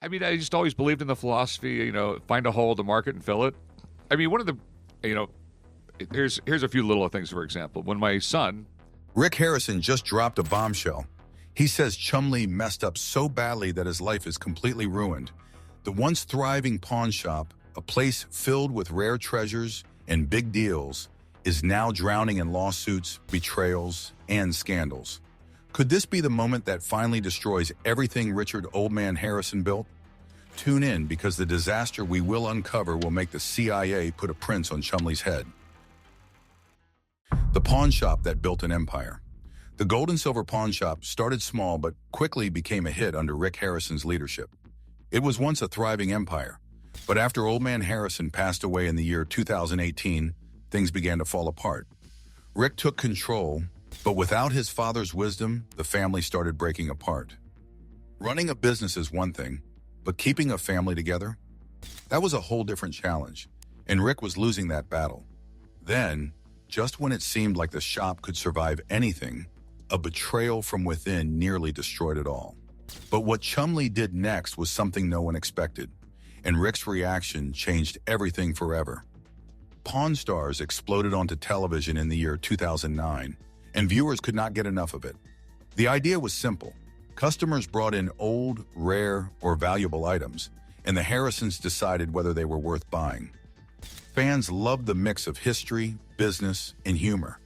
I mean, I just always believed in the philosophy, find a hole to market and fill it. I mean, one of the, you know, here's a few little things, for example. When my son, Rick Harrison just dropped a bombshell. He says Chumlee messed up so badly that his life is completely ruined. The once thriving pawn shop, a place filled with rare treasures and big deals, is now drowning in lawsuits, betrayals, and scandals. Could this be the moment that finally destroys everything Richard Old Man Harrison built? Tune in, because the disaster we will uncover will make the CIA put a prince on Chumlee's head. The pawn shop that built an empire. The gold and silver pawn shop started small but quickly became a hit under Rick Harrison's leadership. It was once a thriving empire, but after Old Man Harrison passed away in the year 2018, things began to fall apart. Rick took control, but without his father's wisdom, the family started breaking apart. Running a business is one thing, but keeping a family together? That was a whole different challenge, and Rick was losing that battle. Then, just when it seemed like the shop could survive anything, a betrayal from within nearly destroyed it all. But what Chumlee did next was something no one expected, and Rick's reaction changed everything forever. Pawn Stars exploded onto television in the year 2009, and viewers could not get enough of it. The idea was simple. Customers brought in old, rare, or valuable items, and the Harrisons decided whether they were worth buying. Fans loved the mix of history, business, and humor.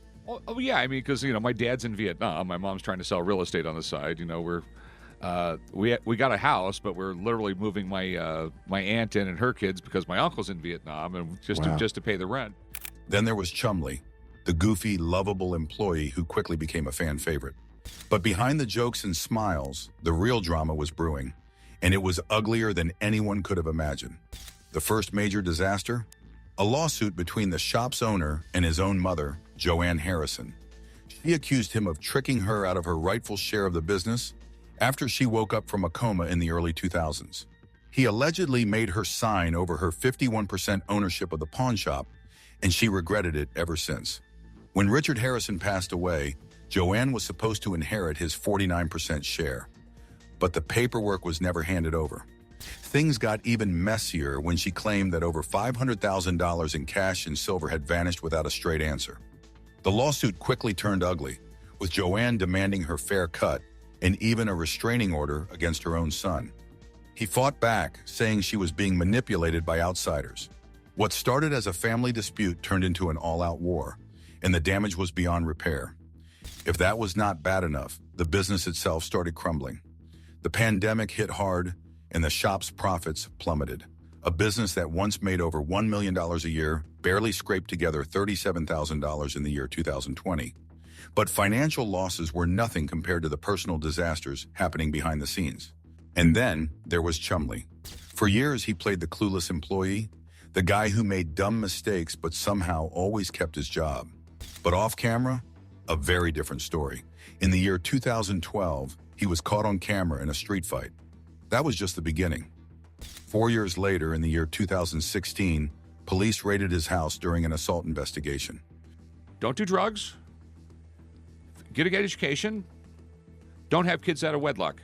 oh yeah, I mean, because my dad's in Vietnam, my mom's trying to sell real estate on the side. We got a house, but we're literally moving my aunt in and her kids because my uncle's in Vietnam, and just to pay the rent. Then there was Chumlee, the goofy, lovable employee who quickly became a fan favorite. But behind the jokes and smiles, the real drama was brewing, and it was uglier than anyone could have imagined. The first major disaster? A lawsuit between the shop's owner and his own mother, Joanne Harrison. She accused him of tricking her out of her rightful share of the business after she woke up from a coma in the early 2000s. He allegedly made her sign over her 51% ownership of the pawn shop, and she regretted it ever since. When Richard Harrison passed away, Joanne was supposed to inherit his 49% share, but the paperwork was never handed over. Things got even messier when she claimed that over $500,000 in cash and silver had vanished without a straight answer. The lawsuit quickly turned ugly, with Joanne demanding her fair cut and even a restraining order against her own son. He fought back, saying she was being manipulated by outsiders. What started as a family dispute turned into an all-out war, and the damage was beyond repair. If that was not bad enough, the business itself started crumbling. The pandemic hit hard, and the shop's profits plummeted. A business that once made over $1 million a year barely scraped together $37,000 in the year 2020. But financial losses were nothing compared to the personal disasters happening behind the scenes. And then there was Chumlee. For years, he played the clueless employee, the guy who made dumb mistakes but somehow always kept his job. But off camera, a very different story. In the year 2012, he was caught on camera in a street fight. That was just the beginning. 4 years later, in the year 2016, police raided his house during an assault investigation. Don't do drugs. Get a good education. Don't have kids out of wedlock.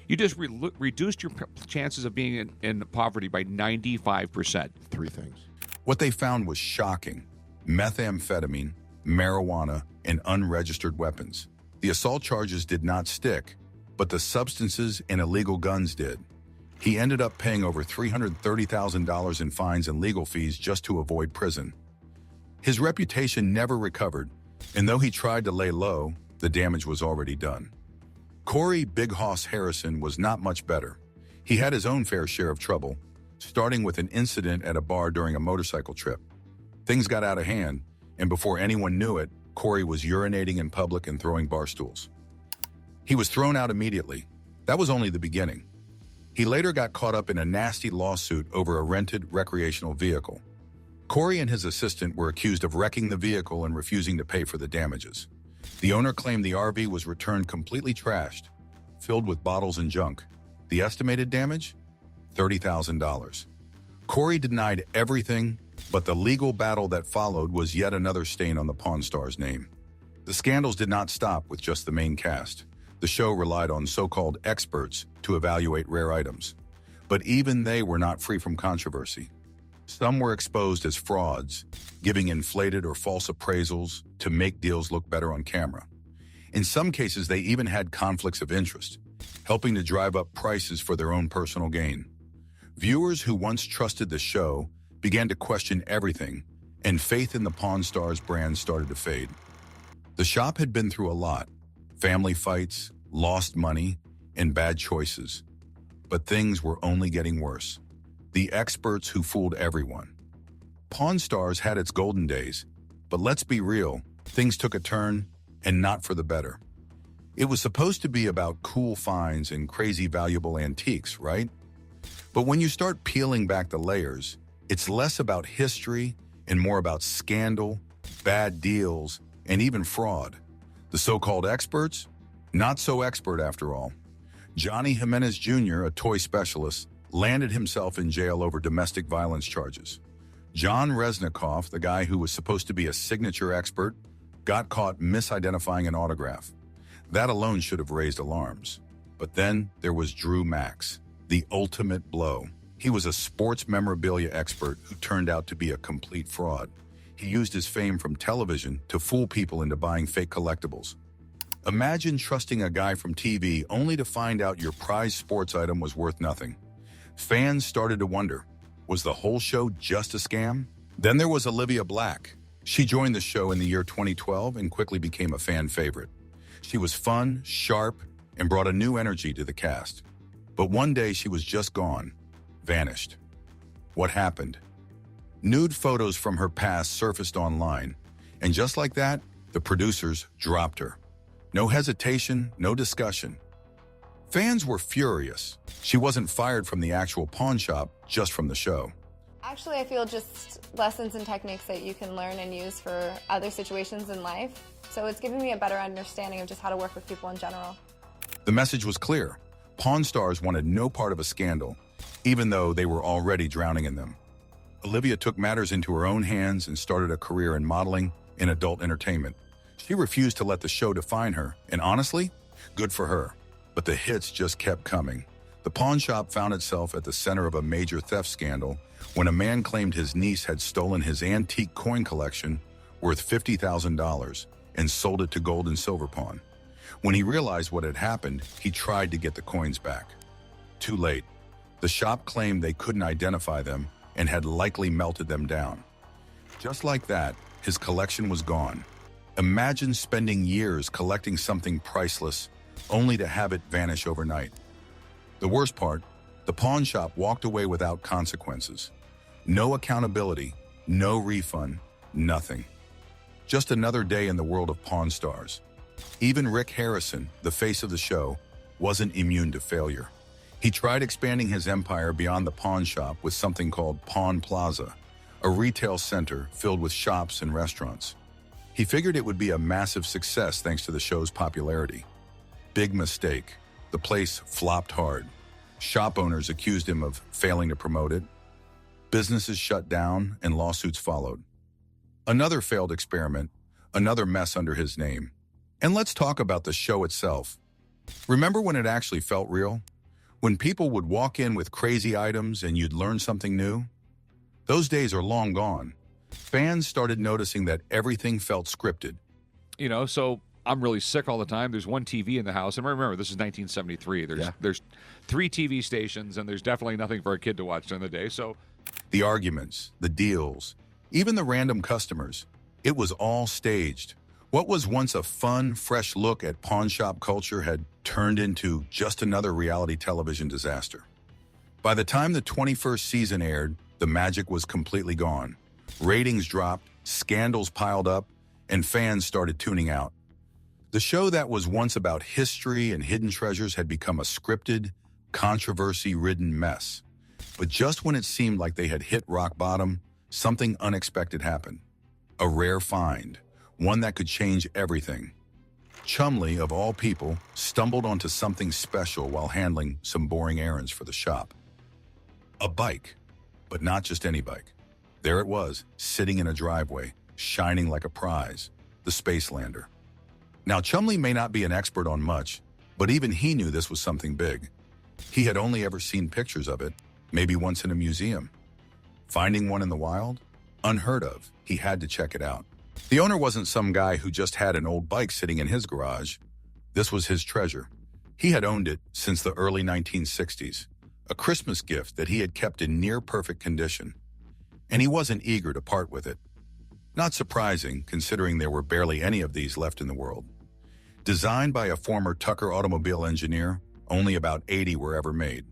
You just reduced your chances of being in poverty by 95%. Three things. What they found was shocking: methamphetamine, marijuana, and unregistered weapons. The assault charges did not stick, but the substances and illegal guns did. He ended up paying over $330,000 in fines and legal fees just to avoid prison. His reputation never recovered, and though he tried to lay low, the damage was already done. Corey Big Hoss Harrison was not much better. He had his own fair share of trouble, starting with an incident at a bar during a motorcycle trip. Things got out of hand, and before anyone knew it, Corey was urinating in public and throwing bar stools. He was thrown out immediately. That was only the beginning. He later got caught up in a nasty lawsuit over a rented recreational vehicle. Corey and his assistant were accused of wrecking the vehicle and refusing to pay for the damages. The owner claimed the RV was returned completely trashed, filled with bottles and junk. The estimated damage? $30,000. Corey denied everything, but the legal battle that followed was yet another stain on the Pawn Stars' name. The scandals did not stop with just the main cast. The show relied on so-called experts to evaluate rare items. But even they were not free from controversy. Some were exposed as frauds, giving inflated or false appraisals to make deals look better on camera. In some cases, they even had conflicts of interest, helping to drive up prices for their own personal gain. Viewers who once trusted the show began to question everything, and faith in the Pawn Stars brand started to fade. The shop had been through a lot: family fights, lost money, and bad choices. But things were only getting worse. The experts who fooled everyone. Pawn Stars had its golden days, but let's be real, things took a turn, and not for the better. It was supposed to be about cool finds and crazy valuable antiques, right? But when you start peeling back the layers, it's less about history and more about scandal, bad deals, and even fraud. The so-called experts? Not so expert after all. Johnny Jimenez Jr., a toy specialist, landed himself in jail over domestic violence charges. John Resnikoff, the guy who was supposed to be a signature expert, got caught misidentifying an autograph. That alone should have raised alarms. But then there was Drew Max, the ultimate blow. He was a sports memorabilia expert who turned out to be a complete fraud. He used his fame from television to fool people into buying fake collectibles. Imagine trusting a guy from TV only to find out your prized sports item was worth nothing. Fans started to wonder, was the whole show just a scam? Then there was Olivia Black. She joined the show in the year 2012 and quickly became a fan favorite. She was fun, sharp, and brought a new energy to the cast. But one day she was just gone, vanished. What happened? Nude photos from her past surfaced online, and just like that, the producers dropped her. No hesitation, no discussion. Fans were furious. She wasn't fired from the actual pawn shop, just from the show. Actually, I feel just lessons and techniques that you can learn and use for other situations in life. So it's given me a better understanding of just how to work with people in general. The message was clear. Pawn Stars wanted no part of a scandal, even though they were already drowning in them. Olivia took matters into her own hands and started a career in modeling and adult entertainment. She refused to let the show define her, and honestly, good for her. But the hits just kept coming. The pawn shop found itself at the center of a major theft scandal when a man claimed his niece had stolen his antique coin collection worth $50,000 and sold it to Gold and Silver Pawn. When he realized what had happened, he tried to get the coins back. Too late. The shop claimed they couldn't identify them and had likely melted them down. Just like that, his collection was gone. Imagine spending years collecting something priceless only to have it vanish overnight. The worst part, the pawn shop walked away without consequences. No accountability, no refund, nothing. Just another day in the world of Pawn Stars. Even Rick Harrison, the face of the show, wasn't immune to failure. He tried expanding his empire beyond the pawn shop with something called Pawn Plaza, a retail center filled with shops and restaurants. He figured it would be a massive success thanks to the show's popularity. Big mistake. The place flopped hard. Shop owners accused him of failing to promote it. Businesses shut down and lawsuits followed. Another failed experiment, another mess under his name. And let's talk about the show itself. Remember when it actually felt real? When people would walk in with crazy items and you'd learn something new? Those days are long gone. Fans started noticing that everything felt scripted. So I'm really sick all the time. There's one TV in the house. And remember, this is 1973. There's 3 TV stations, and there's definitely nothing for a kid to watch during the day. So The arguments, the deals, even the random customers, it was all staged. What was once a fun, fresh look at pawn shop culture had turned into just another reality television disaster. By the time the 21st season aired, the magic was completely gone. Ratings dropped, scandals piled up, and fans started tuning out. The show that was once about history and hidden treasures had become a scripted, controversy-ridden mess. But just when it seemed like they had hit rock bottom, something unexpected happened. A rare find, one that could change everything. Chumlee, of all people, stumbled onto something special while handling some boring errands for the shop. A bike, but not just any bike. There it was, sitting in a driveway, shining like a prize, the Space Lander. Now, Chumlee may not be an expert on much, but even he knew this was something big. He had only ever seen pictures of it, maybe once in a museum. Finding one in the wild? Unheard of. He had to check it out. The owner wasn't some guy who just had an old bike sitting in his garage. This was his treasure. He had owned it since the early 1960s, a Christmas gift that he had kept in near-perfect condition. And he wasn't eager to part with it. Not surprising, considering there were barely any of these left in the world. Designed by a former Tucker automobile engineer, only about 80 were ever made.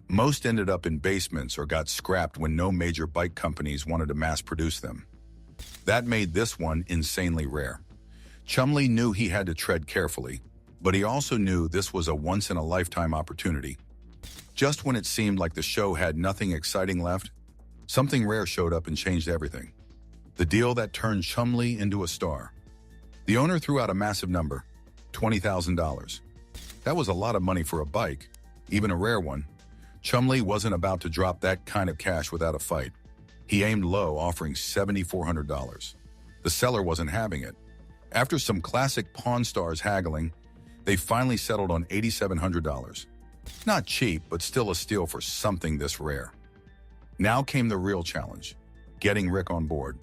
Most ended up in basements or got scrapped when no major bike companies wanted to mass-produce them. That made this one insanely rare. Chumlee knew he had to tread carefully, but he also knew this was a once-in-a-lifetime opportunity. Just when it seemed like the show had nothing exciting left, something rare showed up and changed everything. The deal that turned Chumlee into a star. The owner threw out a massive number, $20,000. That was a lot of money for a bike, even a rare one. Chumlee wasn't about to drop that kind of cash without a fight. He aimed low, offering $7,400. The seller wasn't having it. After some classic Pawn Stars haggling, they finally settled on $8,700. Not cheap, but still a steal for something this rare. Now came the real challenge, getting Rick on board.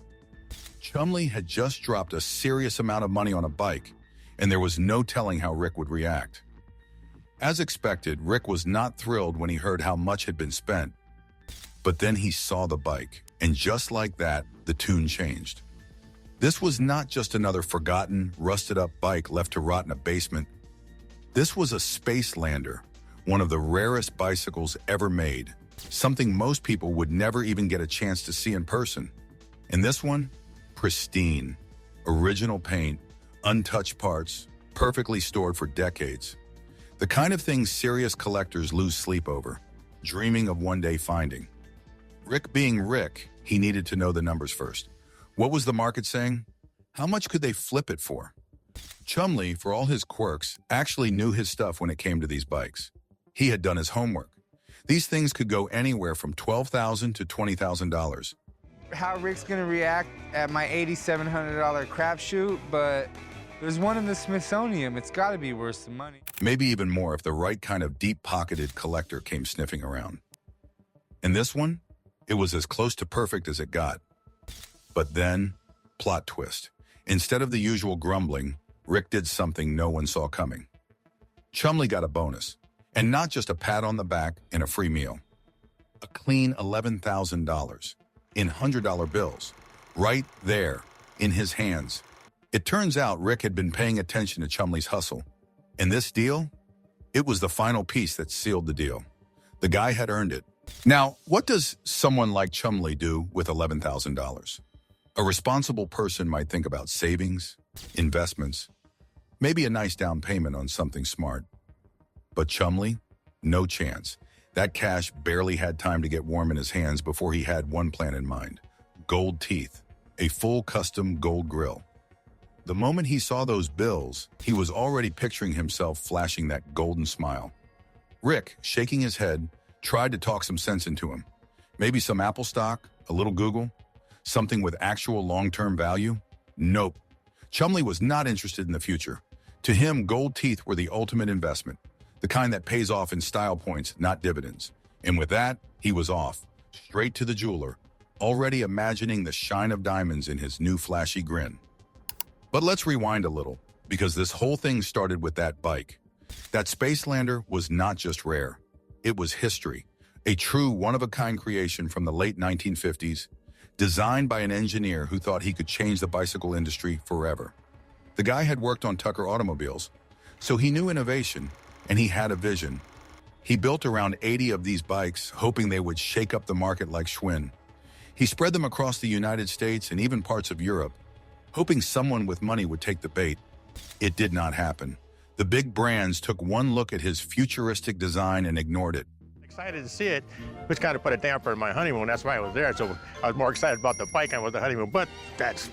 Chumlee had just dropped a serious amount of money on a bike, and there was no telling how Rick would react. As expected, Rick was not thrilled when he heard how much had been spent. But then he saw the bike, and just like that, the tune changed. This was not just another forgotten, rusted-up bike left to rot in a basement. This was a Space Lander, one of the rarest bicycles ever made, something most people would never even get a chance to see in person. And this one? Pristine. Original paint, untouched parts, perfectly stored for decades. The kind of thing serious collectors lose sleep over, dreaming of one day finding. Rick being Rick, he needed to know the numbers first. What was the market saying? How much could they flip it for? Chumlee, for all his quirks, actually knew his stuff when it came to these bikes. He had done his homework. These things could go anywhere from $12,000 to $20,000. How Rick's gonna react at my $8,700 crapshoot, but there's one in the Smithsonian. It's gotta be worth the money. Maybe even more if the right kind of deep-pocketed collector came sniffing around. And this one? It was as close to perfect as it got. But then, plot twist. Instead of the usual grumbling, Rick did something no one saw coming. Chumlee got a bonus, and not just a pat on the back and a free meal. A clean $11,000 in $100 bills, right there in his hands. It turns out Rick had been paying attention to Chumlee's hustle. And this deal? It was the final piece that sealed the deal. The guy had earned it. Now, what does someone like Chumlee do with $11,000? A responsible person might think about savings, investments, maybe a nice down payment on something smart. But Chumlee? No chance. That cash barely had time to get warm in his hands before he had one plan in mind. Gold teeth. A full custom gold grill. The moment he saw those bills, he was already picturing himself flashing that golden smile. Rick, shaking his head, tried to talk some sense into him. Maybe some Apple stock, a little Google, something with actual long-term value? Nope. Chumlee was not interested in the future. To him, gold teeth were the ultimate investment, the kind that pays off in style points, not dividends. And with that, he was off, straight to the jeweler, already imagining the shine of diamonds in his new flashy grin. But let's rewind a little, because this whole thing started with that bike. That Space Lander was not just rare. It was history, a true one-of-a-kind creation from the late 1950s, designed by an engineer who thought he could change the bicycle industry forever. The guy had worked on Tucker automobiles, so he knew innovation, and he had a vision. He built around 80 of these bikes, hoping they would shake up the market like Schwinn. He spread them across the United States and even parts of Europe, hoping someone with money would take the bait. It did not happen. The big brands took one look at his futuristic design and ignored it. Excited to see it, which kind of put a damper in my honeymoon. That's why I was there. So I was more excited about the bike than with the honeymoon, but that's...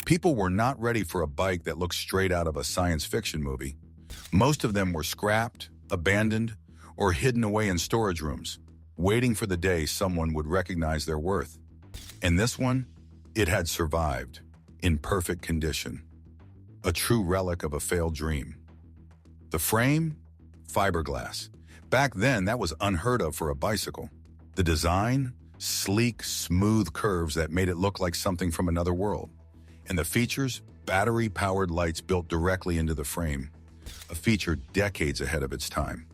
People were not ready for a bike that looked straight out of a science fiction movie. Most of them were scrapped, abandoned, or hidden away in storage rooms, waiting for the day someone would recognize their worth. And this one, it had survived, in perfect condition. A true relic of a failed dream. The frame? Fiberglass. Back then, that was unheard of for a bicycle. The design? Sleek, smooth curves that made it look like something from another world. And the features? Battery-powered lights built directly into the frame. A feature decades ahead of its time.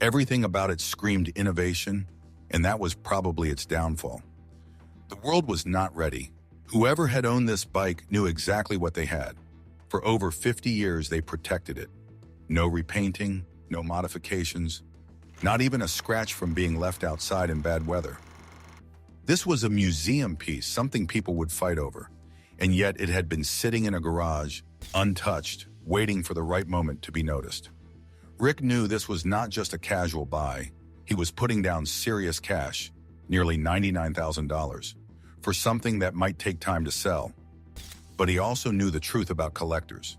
Everything about it screamed innovation, and that was probably its downfall. The world was not ready. Whoever had owned this bike knew exactly what they had. For over 50 years, they protected it. No repainting, no modifications, not even a scratch from being left outside in bad weather. This was a museum piece, something people would fight over, and yet it had been sitting in a garage, untouched, waiting for the right moment to be noticed. Rick knew this was not just a casual buy. He was putting down serious cash, nearly $99,000, for something that might take time to sell. But he also knew the truth about collectors.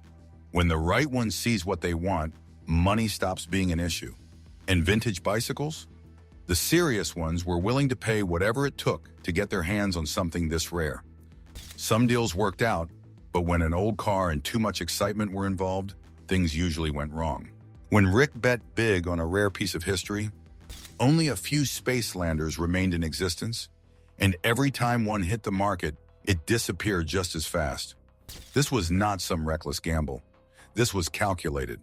When the right one sees what they want, money stops being an issue. And vintage bicycles? The serious ones were willing to pay whatever it took to get their hands on something this rare. Some deals worked out, but when an old car and too much excitement were involved, things usually went wrong. When Rick bet big on a rare piece of history, only a few Spacelanders remained in existence, and every time one hit the market, it disappeared just as fast. This was not some reckless gamble. This was calculated.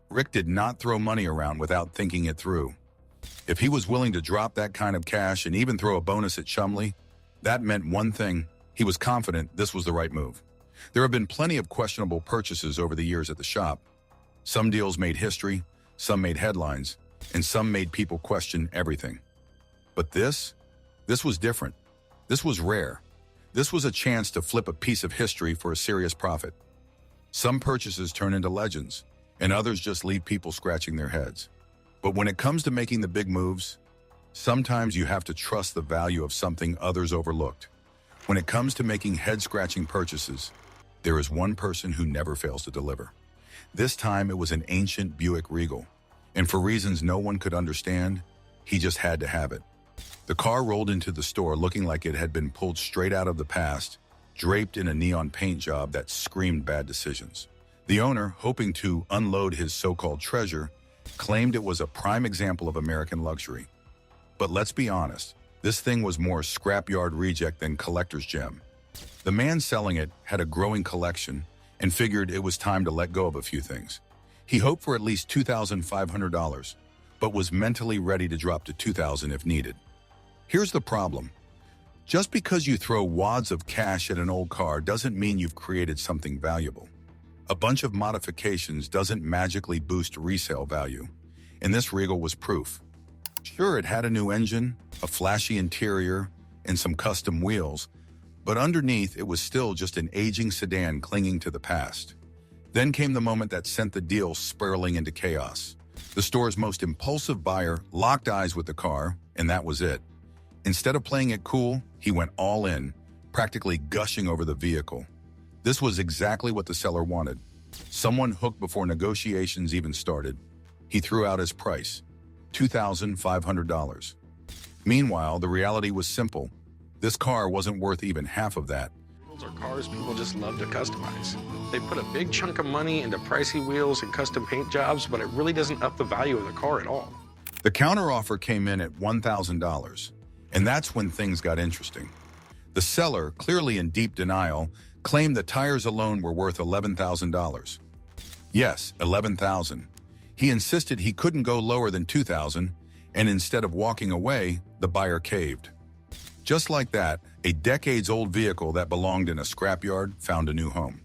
Rick did not throw money around without thinking it through. If he was willing to drop that kind of cash and even throw a bonus at Chumlee, that meant one thing: he was confident this was the right move. There have been plenty of questionable purchases over the years at the shop. Some deals made history, some made headlines, and some made people question everything. But this was different. This was rare. This was a chance to flip a piece of history for a serious profit. Some purchases turn into legends, and others just leave people scratching their heads. But when it comes to making the big moves, sometimes you have to trust the value of something others overlooked. When it comes to making head-scratching purchases, there is one person who never fails to deliver. This time it was an ancient Buick Regal, and for reasons no one could understand, he just had to have it. The car rolled into the store looking like it had been pulled straight out of the past, draped in a neon paint job that screamed bad decisions. The owner, hoping to unload his so-called treasure, claimed it was a prime example of American luxury. But let's be honest, this thing was more scrapyard reject than collector's gem. The man selling it had a growing collection and figured it was time to let go of a few things. He hoped for at least $2,500, but was mentally ready to drop to $2,000 if needed. Here's the problem. Just because you throw wads of cash at an old car doesn't mean you've created something valuable. A bunch of modifications doesn't magically boost resale value, and this Regal was proof. Sure, it had a new engine, a flashy interior, and some custom wheels, but underneath it was still just an aging sedan clinging to the past. Then came the moment that sent the deal spiraling into chaos. The store's most impulsive buyer locked eyes with the car, and that was it. Instead of playing it cool, he went all in, practically gushing over the vehicle. This was exactly what the seller wanted. Someone hooked before negotiations even started. He threw out his price, $2,500. Meanwhile, the reality was simple. This car wasn't worth even half of that. Wheels are cars people just love to customize. They put a big chunk of money into pricey wheels and custom paint jobs, but it really doesn't up the value of the car at all. The counteroffer came in at $1,000, and that's when things got interesting. The seller, clearly in deep denial, claimed the tires alone were worth $11,000. Yes, $11,000. He insisted he couldn't go lower than $2,000, and instead of walking away, the buyer caved. Just like that, a decades-old vehicle that belonged in a scrapyard found a new home.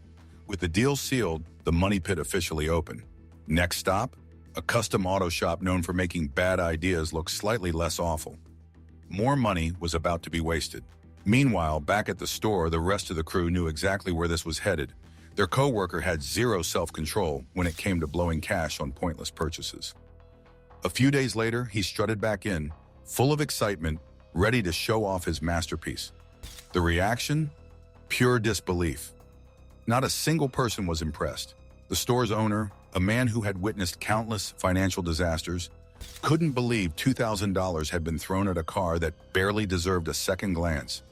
With the deal sealed, the money pit officially opened. Next stop, a custom auto shop known for making bad ideas look slightly less awful. More money was about to be wasted. Meanwhile, back at the store, the rest of the crew knew exactly where this was headed. Their co-worker had zero self-control when it came to blowing cash on pointless purchases. A few days later, he strutted back in, full of excitement, ready to show off his masterpiece. The reaction? Pure disbelief. Not a single person was impressed. The store's owner, a man who had witnessed countless financial disasters, couldn't believe $2,000 had been thrown at a car that barely deserved a second glance.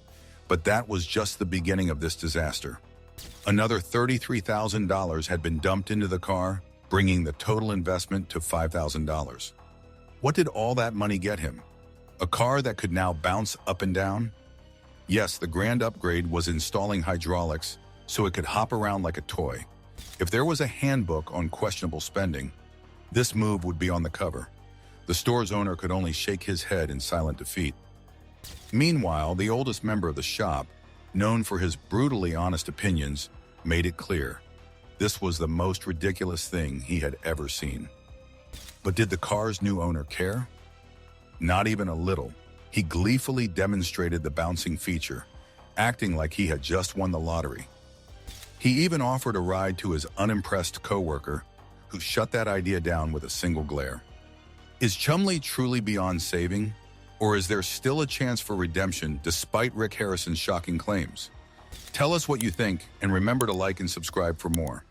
But that was just the beginning of this disaster. Another $33,000 had been dumped into the car, bringing the total investment to $5,000. What did all that money get him? A car that could now bounce up and down? Yes, the grand upgrade was installing hydraulics so it could hop around like a toy. If there was a handbook on questionable spending, this move would be on the cover. The store's owner could only shake his head in silent defeat. Meanwhile, the oldest member of the shop, known for his brutally honest opinions, made it clear. This was the most ridiculous thing he had ever seen. But did the car's new owner care? Not even a little. He gleefully demonstrated the bouncing feature, acting like he had just won the lottery. He even offered a ride to his unimpressed coworker, who shut that idea down with a single glare. Is Chumlee truly beyond saving, or is there still a chance for redemption despite Rick Harrison's shocking claims? Tell us what you think, and remember to like and subscribe for more.